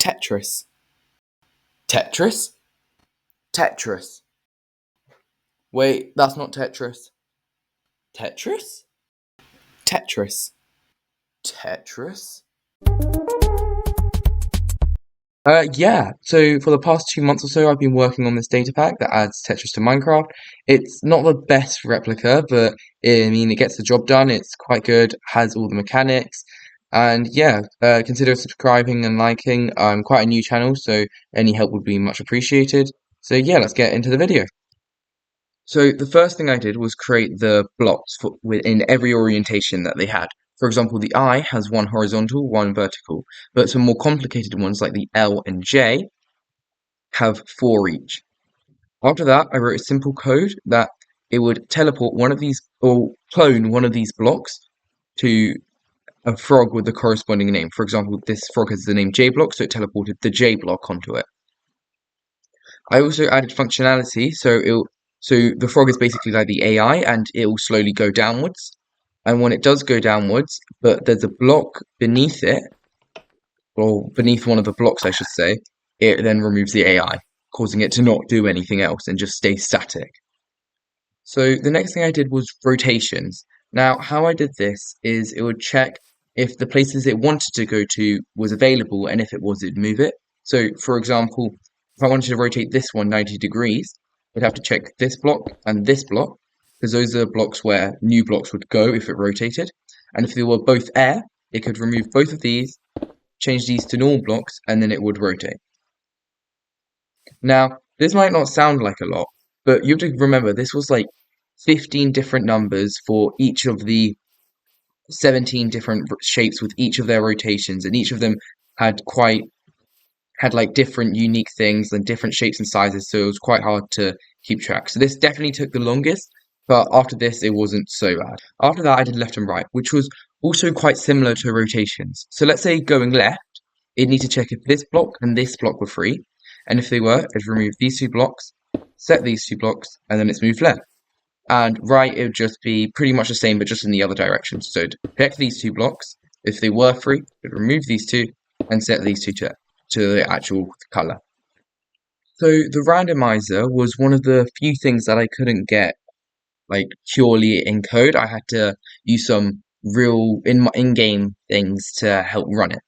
Tetris. Tetris? Tetris. Wait, that's not Tetris. Tetris? Tetris. Tetris? Yeah, so for the past 2 months or so, I've been working on this data pack that adds Tetris to Minecraft. It's not the best replica, but it gets the job done. It's quite good, has all the mechanics, and yeah, consider subscribing and liking. I'm quite a new channel, so any help would be much appreciated. So yeah, let's get into the video. So the first thing I did was create the blocks within every orientation that they had. For example, the eye has one horizontal, one vertical, but some more complicated ones like the L and J have 4 each. After that, I wrote a simple code that it would teleport one of these or clone one of these blocks to a frog with the corresponding name. For example, this frog has the name J block, so it teleported the J block onto it. I also added functionality, so the frog is basically like the AI, and it will slowly go downwards. And when it does go downwards, but there's a block beneath it, or beneath one of the blocks, I should say, it then removes the AI, causing it to not do anything else and just stay static. So the next thing I did was rotations. Now, how I did this is it would check if the places it wanted to go to was available, and if it was, it'd move it. So, for example, if I wanted to rotate this one 90 degrees, I'd have to check this block and this block, because those are blocks where new blocks would go if it rotated. And if they were both air, it could remove both of these, change these to normal blocks, and then it would rotate. Now, this might not sound like a lot, but you have to remember this was like 15 different numbers for each of the 17 different shapes with each of their rotations, and each of them had like different unique things and different shapes and sizes, so it was quite hard to keep track. So this definitely took the longest, but after this it wasn't so bad. After that I did left and right, which was also quite similar to rotations. So let's say going left, it'd need to check if this block and this block were free, and if they were, it'd remove these 2 blocks, set these 2 blocks, and then it's moved left. And right, it would just be pretty much the same, but just in the other direction. So it'd check these 2 blocks. If they were free, it'd remove these 2 and set these 2 to the actual color. So the randomizer was one of the few things that I couldn't get like purely in code. I had to use some real in-game things to help run it.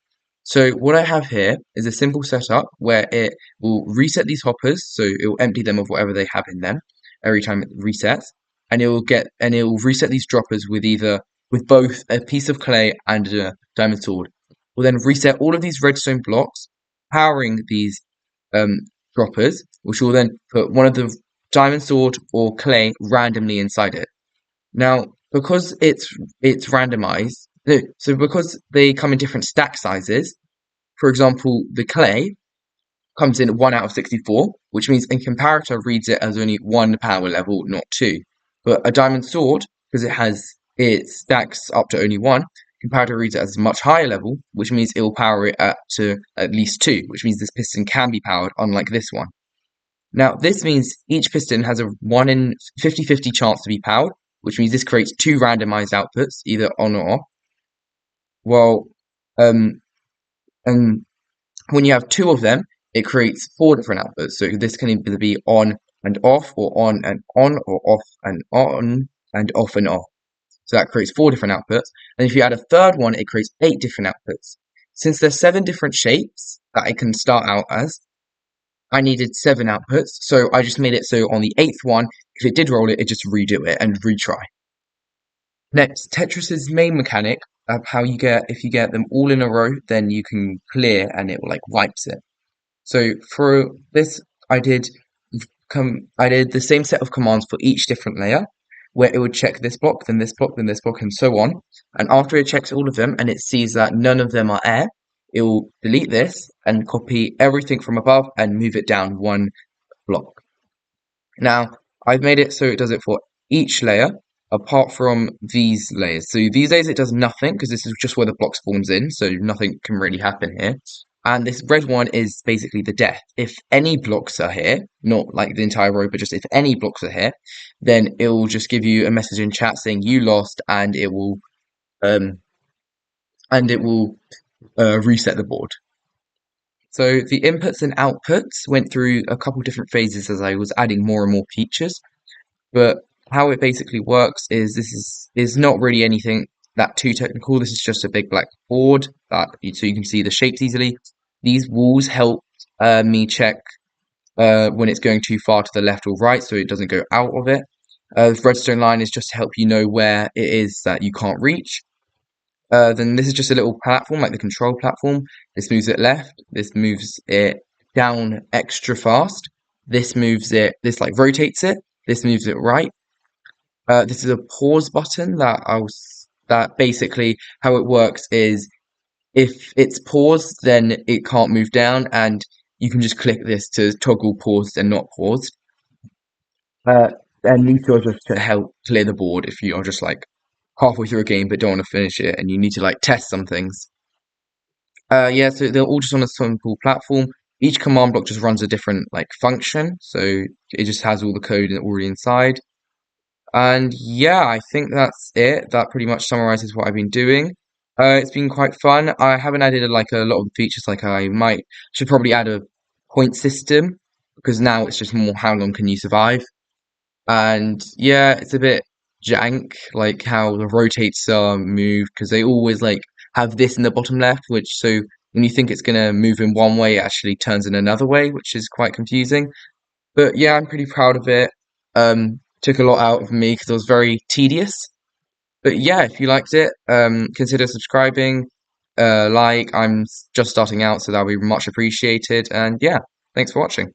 So what I have here is a simple setup where it will reset these hoppers, so it will empty them of whatever they have in them every time it resets, and it will reset these droppers with both a piece of clay and a diamond sword. We'll then reset all of these redstone blocks, powering these droppers, which will then put one of the diamond sword or clay randomly inside it. Now, because it's randomized, so because they come in different stack sizes, for example, the clay comes in 1 out of 64, which means a comparator reads it as only 1 power level, not 2. But a diamond sword, because it stacks up to only 1, comparator reads it as a much higher level, which means it will power it to at least 2, which means this piston can be powered, unlike this one. Now, this means each piston has a 1 in 50-50 chance to be powered, which means this creates 2 randomized outputs, either on or off. Well, and when you have 2 of them, it creates 4 different outputs. So this can either be on and off, or on and on, or off and on, and off and off. So that creates 4 different outputs. And if you add a third one, it creates 8 different outputs. Since there's 7 different shapes that I can start out as, I needed 7 outputs. So I just made it so on the 8th one, if it did roll it, it just redo it and retry. Next, Tetris's main mechanic of how if you get them all in a row, then you can clear and it will like wipes it. So for this, I did the same set of commands for each different layer, where it would check this block, then this block, then this block, and so on. And after it checks all of them and it sees that none of them are air, it will delete this and copy everything from above and move it down 1 block. Now, I've made it so it does it for each layer, apart from these layers. So these layers it does nothing, because this is just where the block spawns in, so nothing can really happen here. And this red one is basically the death. If any blocks are here, not like the entire row, but just if any blocks are here, then it will just give you a message in chat saying you lost, and it will reset the board. So the inputs and outputs went through a couple different phases as I was adding more and more features. But how it basically works is this is not really anything that too technical. This is just a big black board that so you can see the shapes easily. These walls help me check when it's going too far to the left or right, so it doesn't go out of it. The redstone line is just to help you know where it is that you can't reach. Then this is just a little platform, like the control platform. This moves it left. This moves it down extra fast. This moves it. This like rotates it. This moves it right. This is a pause button that basically how it works is if it's paused, then it can't move down, and you can just click this to toggle paused and not paused. Uh, and these are just to help clear the board if you are just like halfway through a game but don't want to finish it and you need to like test some things. Yeah, so they're all just on a simple platform. Each command block just runs a different like function, so it just has all the code already inside. And yeah, I think that's it. That pretty much summarizes what I've been doing. It's been quite fun. I haven't added like a lot of the features. Like I might should probably add a point system because now it's just more how long can you survive. And yeah, it's a bit jank, like how the rotates are moved because they always like have this in the bottom left, which so when you think it's gonna move in one way, it actually turns in another way, which is quite confusing. But yeah, I'm pretty proud of it. Took a lot out of me because it was very tedious. But yeah, if you liked it, consider subscribing. I'm just starting out, so that'll be much appreciated. And yeah, thanks for watching.